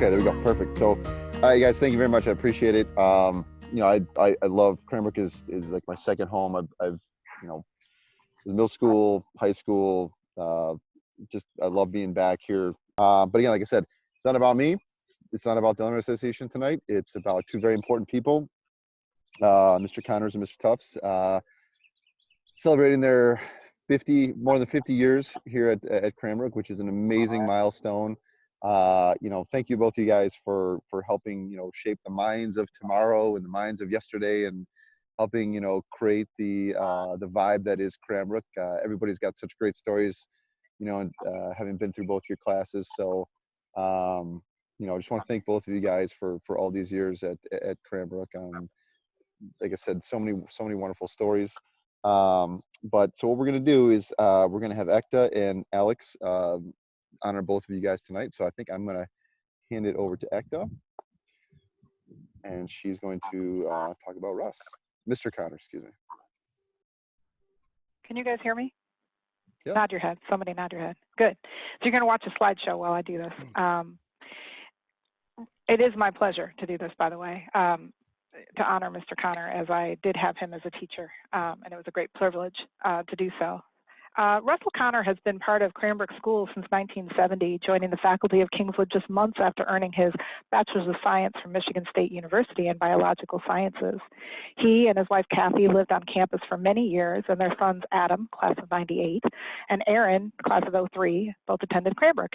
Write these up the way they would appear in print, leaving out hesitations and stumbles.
Okay, there we go. Perfect. So, all right, guys, thank you very much. I appreciate it. You know, I love Cranbrook is like my second home. I've you know, middle school, high school, just I love being back here. But again, like I said, it's not about me. It's not about the Alumni Association tonight. It's about two very important people, Mr. Connors and Mr. Tufts, celebrating their more than 50 years here at Cranbrook, which is an amazing milestone. You know, thank you both of you guys for helping, you know, shape the minds of tomorrow and the minds of yesterday, and helping, you know, create the vibe that is Cranbrook. Everybody's got such great stories, you know, and having been through both your classes. So, you know, I just want to thank both of you guys for all these years at Cranbrook. Like I said, so many wonderful stories. But so what we're going to do is we're going to have Ekta and Alex honor both of you guys tonight. So I think I'm going to hand it over to Ekta, and she's going to talk about Russ. Mr. Connor, excuse me. Can you guys hear me? Yep. Nod your head. Somebody nod your head. Good. So you're going to watch a slideshow while I do this. It is my pleasure to do this, by the way, to honor Mr. Connor, as I did have him as a teacher, and it was a great privilege to do so. Russell Connor has been part of Cranbrook Schools since 1970, joining the faculty of Kingswood just months after earning his Bachelor's of Science from Michigan State University in Biological Sciences. He and his wife Kathy lived on campus for many years, and their sons Adam, class of '98, and Aaron, class of '03, both attended Cranbrook.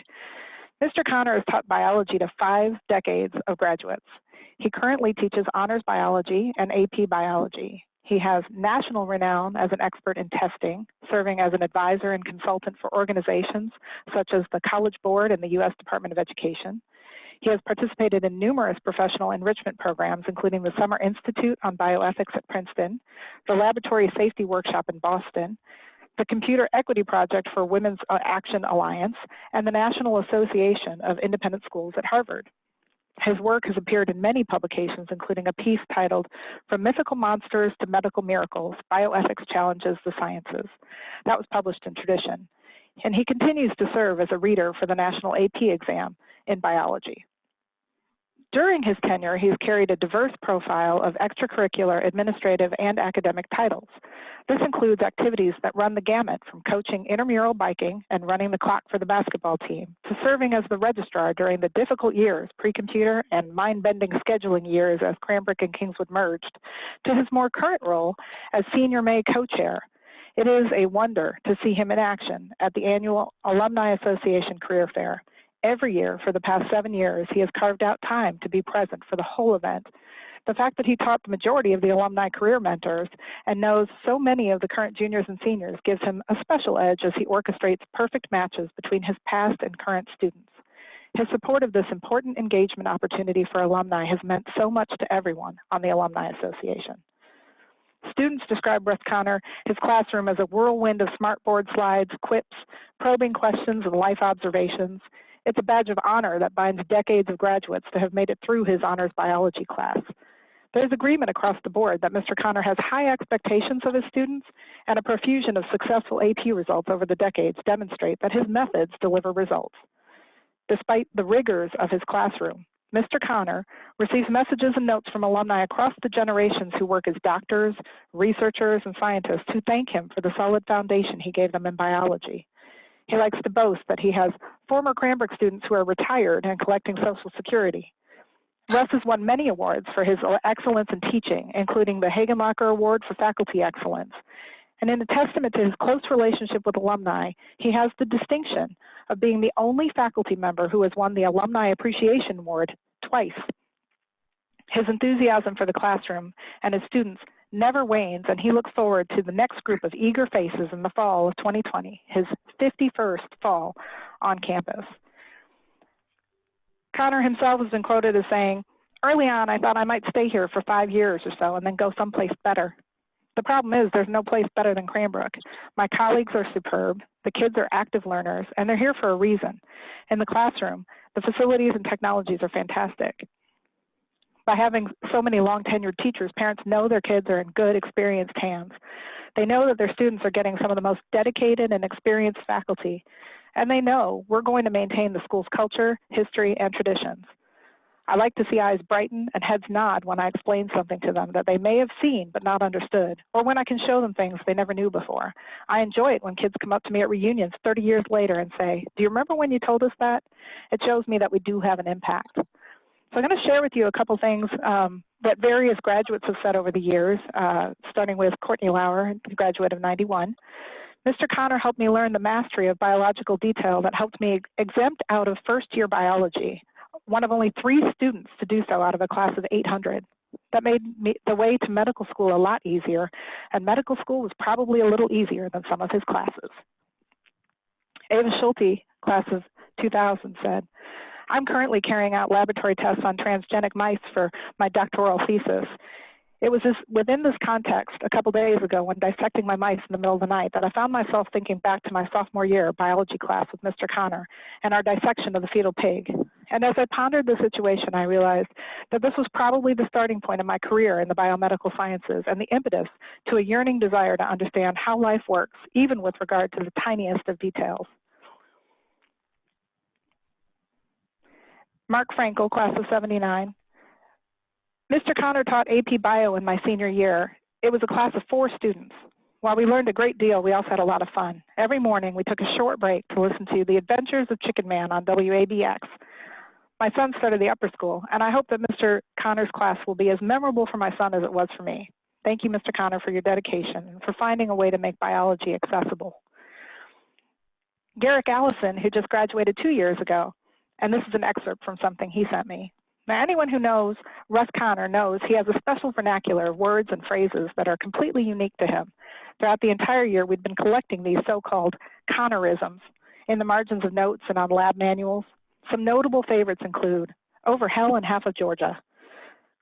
Mr. Connor has taught biology to 5 decades of graduates. He currently teaches honors biology and AP biology. He has national renown as an expert in testing, serving as an advisor and consultant for organizations such as the College Board and the U.S. Department of Education. He has participated in numerous professional enrichment programs, including the Summer Institute on Bioethics at Princeton, the Laboratory Safety Workshop in Boston, the Computer Equity Project for Women's Action Alliance, and the National Association of Independent Schools at Harvard. His work has appeared in many publications, including a piece titled From Mythical Monsters to Medical Miracles, Bioethics Challenges the Sciences. That was published in Tradition. And he continues to serve as a reader for the National AP exam in biology. During his tenure, he's carried a diverse profile of extracurricular, administrative, and academic titles. This includes activities that run the gamut from coaching intramural biking and running the clock for the basketball team to serving as the registrar during the difficult years, pre-computer and mind-bending scheduling years as Cranbrook and Kingswood merged, to his more current role as senior May co-chair. It is a wonder to see him in action at the annual Alumni Association Career Fair. Every year for the past 7 years, he has carved out time to be present for the whole event. The fact that he taught the majority of the alumni career mentors and knows so many of the current juniors and seniors gives him a special edge as he orchestrates perfect matches between his past and current students. His support of this important engagement opportunity for alumni has meant so much to everyone on the Alumni Association. Students describe Russ Connor, his classroom, as a whirlwind of smartboard slides, quips, probing questions, and life observations. It's a badge of honor that binds decades of graduates to have made it through his honors biology class. There's agreement across the board that Mr. Connor has high expectations of his students, and a profusion of successful AP results over the decades demonstrate that his methods deliver results. Despite the rigors of his classroom, Mr. Connor receives messages and notes from alumni across the generations who work as doctors, researchers, and scientists who thank him for the solid foundation he gave them in biology. He likes to boast that he has former Cranbrook students who are retired and collecting Social Security. Russ has won many awards for his excellence in teaching, including the Hagenlocker Award for Faculty Excellence. And in a testament to his close relationship with alumni, he has the distinction of being the only faculty member who has won the Alumni Appreciation Award twice. His enthusiasm for the classroom and his students never wanes, and he looks forward to the next group of eager faces in the fall of 2020, his 51st fall on campus. Connor himself has been quoted as saying, "Early on, I thought I might stay here for 5 years or so and then go someplace better. The problem is there's no place better than Cranbrook. My colleagues are superb, the kids are active learners, and they're here for a reason. In the classroom, the facilities and technologies are fantastic. By having so many long-tenured teachers, parents know their kids are in good, experienced hands. They know that their students are getting some of the most dedicated and experienced faculty, and they know we're going to maintain the school's culture, history, and traditions. I like to see eyes brighten and heads nod when I explain something to them that they may have seen but not understood, or when I can show them things they never knew before. I enjoy it when kids come up to me at reunions 30 years later and say, "Do you remember when you told us that?" It shows me that we do have an impact. So I'm going to share with you a couple things that various graduates have said over the years, starting with Courtney Lauer, who graduated of 91. Mr. Connor helped me learn the mastery of biological detail that helped me exempt out of first-year biology, one of only 3 students to do so out of a class of 800. That made the way to medical school a lot easier, and medical school was probably a little easier than some of his classes. Ava Schulte, class of 2000, said, "I'm currently carrying out laboratory tests on transgenic mice for my doctoral thesis. It was within this context a couple days ago when dissecting my mice in the middle of the night that I found myself thinking back to my sophomore year biology class with Mr. Connor and our dissection of the fetal pig. And as I pondered the situation, I realized that this was probably the starting point of my career in the biomedical sciences and the impetus to a yearning desire to understand how life works, even with regard to the tiniest of details." Mark Frankel, class of 79. "Mr. Connor taught AP Bio in my senior year. It was a class of 4 students. While we learned a great deal, we also had a lot of fun. Every morning, we took a short break to listen to The Adventures of Chicken Man on WABX. My son started the upper school, and I hope that Mr. Connor's class will be as memorable for my son as it was for me. Thank you, Mr. Connor, for your dedication and for finding a way to make biology accessible." Garrick Allison, who just graduated 2 years ago, and this is an excerpt from something he sent me. "Now, anyone who knows Russ Connor knows he has a special vernacular of words and phrases that are completely unique to him. Throughout the entire year, we've been collecting these so-called Connorisms in the margins of notes and on lab manuals. Some notable favorites include over hell and half of Georgia,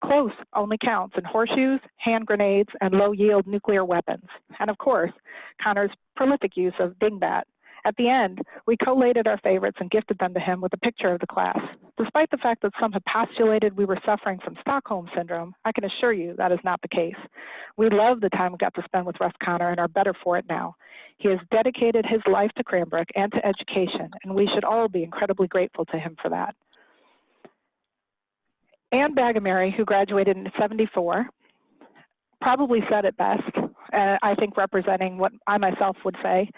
close only counts in horseshoes, hand grenades, and low-yield nuclear weapons, and of course, Connor's prolific use of dingbat. At the end, we collated our favorites and gifted them to him with a picture of the class. Despite the fact that some have postulated we were suffering from Stockholm Syndrome, I can assure you that is not the case. We love the time we got to spend with Russ Connor and are better for it now. He has dedicated his life to Cranbrook and to education, and we should all be incredibly grateful to him for that." Ann Bagamary, who graduated in 74, probably said it best, I think representing what I myself would say.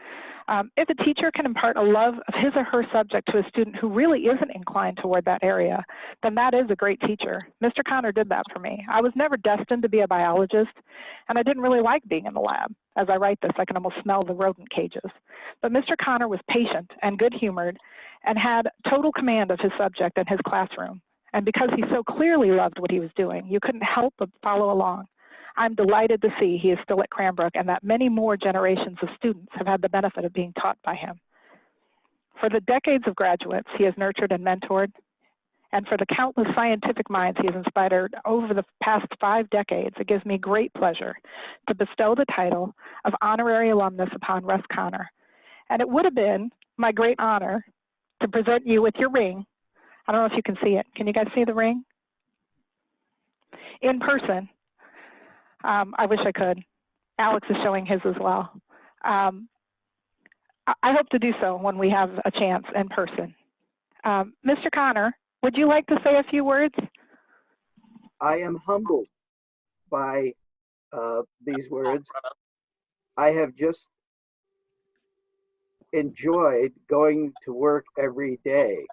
If a teacher can impart a love of his or her subject to a student who really isn't inclined toward that area, then that is a great teacher. Mr. Connor did that for me. I was never destined to be a biologist, and I didn't really like being in the lab. As I write this, I can almost smell the rodent cages. But Mr. Connor was patient and good-humored and had total command of his subject and his classroom. And because he so clearly loved what he was doing, you couldn't help but follow along. I'm delighted to see he is still at Cranbrook and that many more generations of students have had the benefit of being taught by him. For the decades of graduates he has nurtured and mentored, and for the countless scientific minds he has inspired over the past 5 decades, it gives me great pleasure to bestow the title of Honorary Alumnus upon Russ Connor. And it would have been my great honor to present you with your ring. I don't know if you can see it. Can you guys see the ring? In person. I wish I could. Alex is showing his as well. I hope to do so when we have a chance in person. Mr. Connor, would you like to say a few words? I am humbled by these words. I have just enjoyed going to work every day.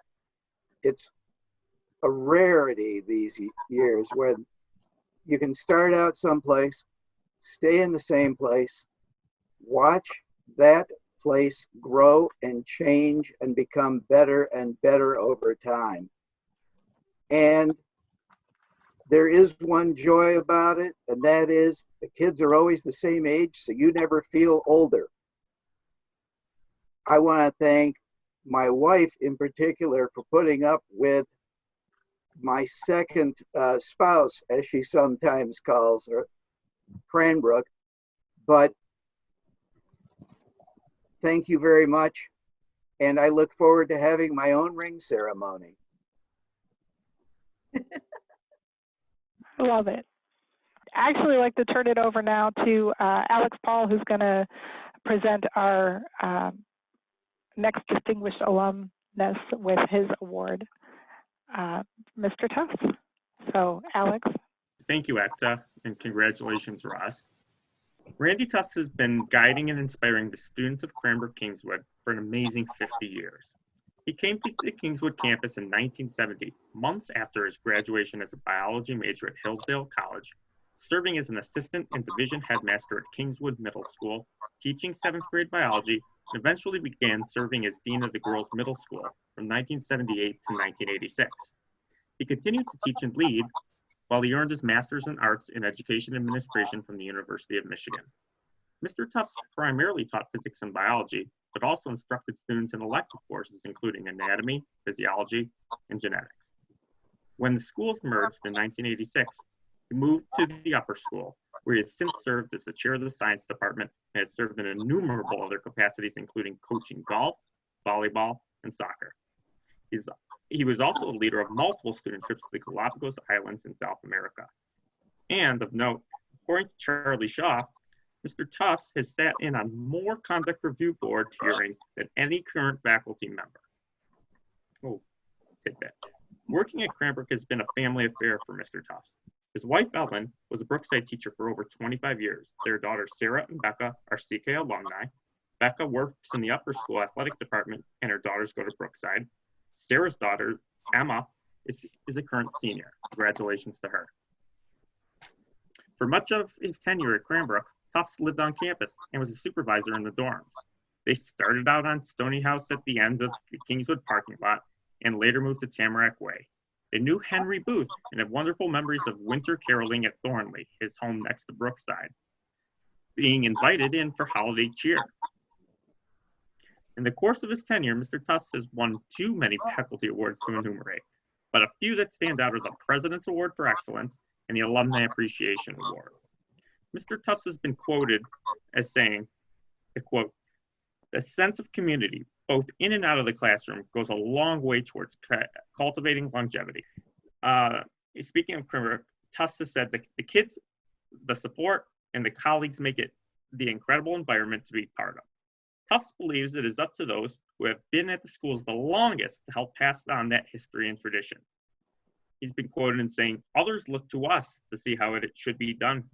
It's a rarity these years when you can start out someplace, stay in the same place, watch that place grow and change and become better and better over time. And there is one joy about it, and that is the kids are always the same age, so you never feel older. I want to thank my wife in particular for putting up with my second spouse, as she sometimes calls her, Cranbrook. But thank you very much. And I look forward to having my own ring ceremony. I love it. I actually like to turn it over now to Alex Paul, who's going to present our next distinguished alumnus with his award. Mr. Tufts. So, Alex. Thank you, Ekta, and congratulations, Ross. Randy Tufts has been guiding and inspiring the students of Cranbrook Kingswood for an amazing 50 years. He came to the Kingswood campus in 1970, months after his graduation as a biology major at Hillsdale College, serving as an assistant and division headmaster at Kingswood Middle School, teaching 7th grade biology, and eventually began serving as dean of the girls' middle school from 1978 to 1986. He continued to teach and lead while he earned his master's in arts in education administration from the University of Michigan. Mr. Tufts primarily taught physics and biology, but also instructed students in elective courses including anatomy, physiology, and genetics. When the schools merged in 1986, he moved to the upper school, where he has since served as the chair of the science department and has served in innumerable other capacities, including coaching golf, volleyball, and soccer. He was also a leader of multiple student trips to the Galapagos Islands in South America. And of note, according to Charlie Shaw, Mr. Tufts has sat in on more conduct review board hearings than any current faculty member. Oh, tidbit. Working at Cranbrook has been a family affair for Mr. Tufts. His wife, Ellen, was a Brookside teacher for over 25 years. Their daughters, Sarah and Becca, are CKAA alumni. Becca works in the upper school athletic department, and her daughters go to Brookside. Sarah's daughter, Emma, is a current senior. Congratulations to her. For much of his tenure at Cranbrook, Tufts lived on campus and was a supervisor in the dorms. They started out on Stony House at the end of the Kingswood parking lot and later moved to Tamarack Way. They knew Henry Booth and have wonderful memories of winter caroling at Thornley, his home next to Brookside, being invited in for holiday cheer. In the course of his tenure, Mr. Tufts has won too many faculty awards to enumerate, but a few that stand out are the President's Award for Excellence and the Alumni Appreciation Award. Mr. Tufts has been quoted as saying, quote, "The sense of community, both in and out of the classroom, goes a long way towards cultivating longevity." Speaking of Cranbrook, Tufts has said that the kids, the support, and the colleagues make it the incredible environment to be part of. Tufts believes it is up to those who have been at the schools the longest to help pass on that history and tradition. He's been quoted in saying, "Others look to us to see how it should be done.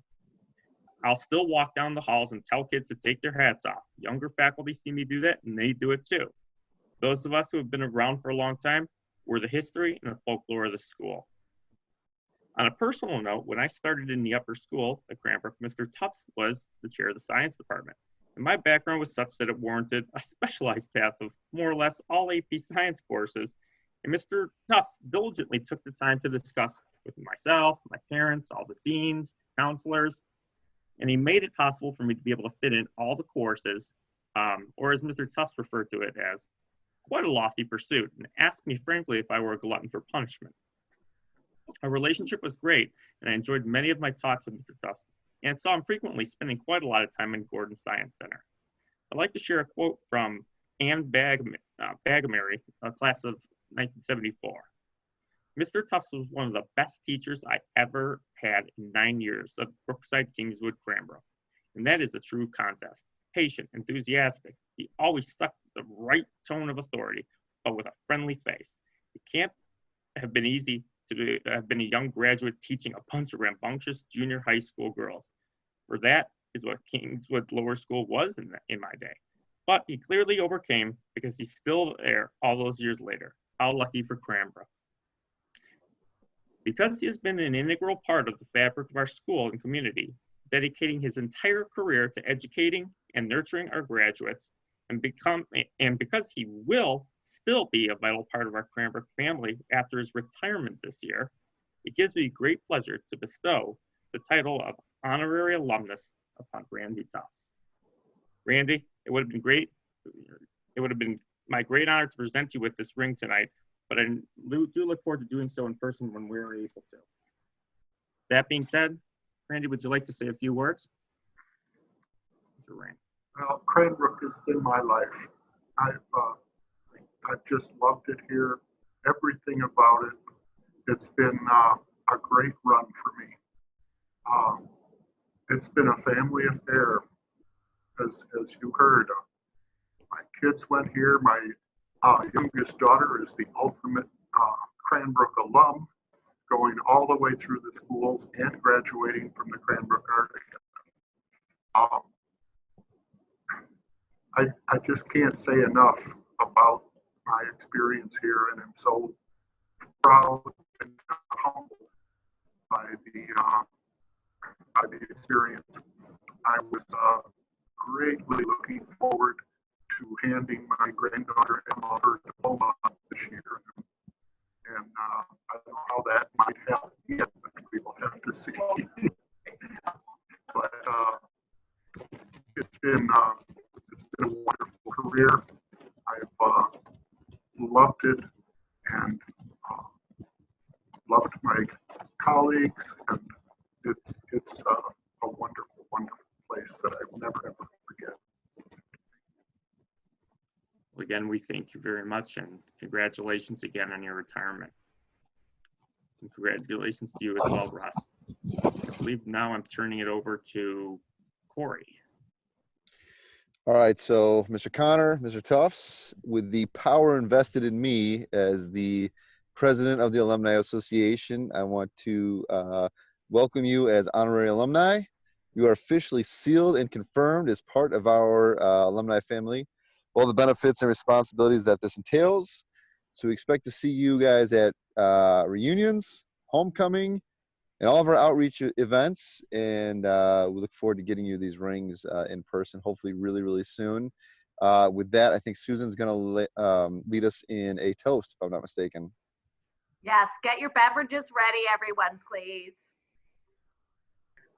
I'll still walk down the halls and tell kids to take their hats off. Younger faculty see me do that, and they do it too. Those of us who have been around for a long time, we're the history and the folklore of the school." On a personal note, when I started in the upper school at Cranbrook, Mr. Tufts was the chair of the science department. And my background was such that it warranted a specialized path of more or less all AP science courses. And Mr. Tufts diligently took the time to discuss with myself, my parents, all the deans, counselors, and he made it possible for me to be able to fit in all the courses, or as Mr. Tufts referred to it as, quite a lofty pursuit, and asked me frankly if I were a glutton for punishment. Our relationship was great, and I enjoyed many of my talks with Mr. Tufts, and saw him frequently spending quite a lot of time in Gordon Science Center. I'd like to share a quote from Anne Bagmary, a class of 1974. "Mr. Tufts was one of the best teachers I ever had in 9 years of Brookside, Kingswood, Cranbrook. And that is a true contest. Patient, enthusiastic. He always stuck the right tone of authority, but with a friendly face. It can't have been easy to have been a young graduate teaching a bunch of rambunctious junior high school girls. For that is what Kingswood Lower School was in my day. But he clearly overcame because he's still there all those years later. How lucky for Cranbrook. Because he has been an integral part of the fabric of our school and community, dedicating his entire career to educating and nurturing our graduates, and because he will still be a vital part of our Cranbrook family after his retirement this year, it gives me great pleasure to bestow the title of Honorary Alumnus upon Randy Tufts. Randy, it would have been great. It would have been my great honor to present you with this ring tonight, but I do look forward to doing so in person when we're able to. That being said, Randy, would you like to say a few words? Here's your ring. Well, Cranbrook has been my life. I've just loved it here. Everything about it. It's been a great run for me. It's been a family affair, as you heard. My kids went here. My youngest daughter is the ultimate Cranbrook alum, going all the way through the schools and graduating from the Cranbrook Art Academy. I just can't say enough about my experience here, and I'm so proud and humbled by the experience. I was greatly looking forward to handing my granddaughter Emma her diploma this year, and I don't know how that might happen yet, but we will have to see. But it's been a wonderful career. I've loved it and loved my colleagues, and it's a wonderful, wonderful place that I will never ever forget. Well, again, we thank you very much, and congratulations again on your retirement. And congratulations to you as well, Russ. I believe now I'm turning it over to Corey. All right, so Mr. Connor, Mr. Tufts, with the power invested in me as the president of the Alumni Association, I want to welcome you as honorary alumni. You are officially sealed and confirmed as part of our alumni family. All the benefits and responsibilities that this entails. So we expect to see you guys at reunions, homecoming, and all of our outreach events. And we look forward to getting you these rings in person, hopefully really, really soon. With that, I think Susan's going to lead us in a toast, if I'm not mistaken. Yes, get your beverages ready, everyone, please.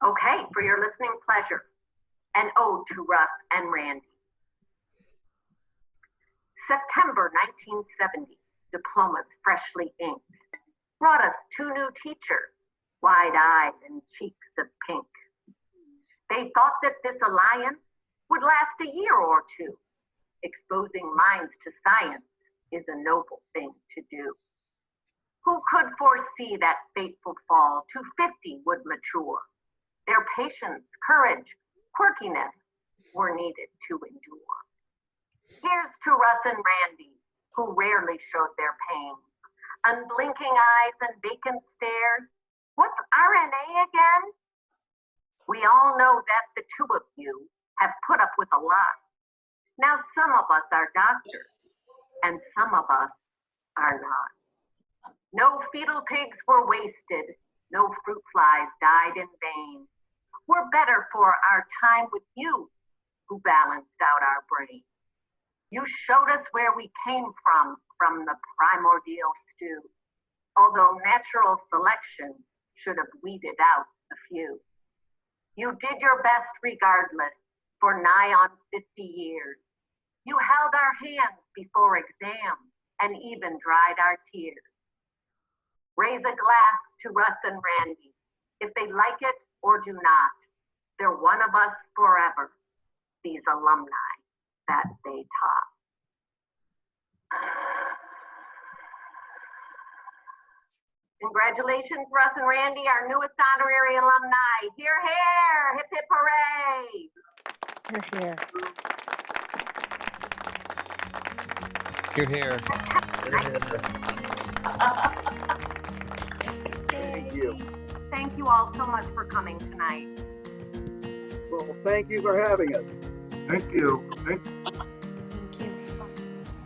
Okay, for your listening pleasure, an ode to Russ and Randy. September 1970, diplomas freshly inked, brought us 2 new teachers, wide-eyed and cheeks of pink. They thought that this alliance would last a year or 2. Exposing minds to science is a noble thing to do. Who could foresee that fateful fall to 50 would mature? Their patience, courage, quirkiness were needed to endure. Here's to Russ and Randy, who rarely showed their pain. Unblinking eyes and vacant stares. What's RNA again? We all know that the 2 of you have put up with a lot. Now some of us are doctors, and some of us are not. No fetal pigs were wasted. No fruit flies died in vain. We're better for our time with you, who balanced out our brain. You showed us where we came from the primordial stew, although natural selection should have weeded out a few. You did your best regardless for nigh on 50 years. You held our hands before exams and even dried our tears. Raise a glass to Russ and Randy, if they like it or do not. They're one of us forever, these alumni that they taught. Congratulations, Russ and Randy, our newest honorary alumni. Hear, hear, hip, hip, hooray. You're here. Thank you. Thank you all so much for coming tonight. Well, thank you for having us. Thank you.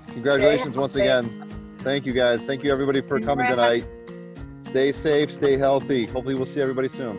Congratulations once again. Thank you, guys. Thank you, everybody, for coming tonight. Stay safe, stay healthy. Hopefully we'll see everybody soon.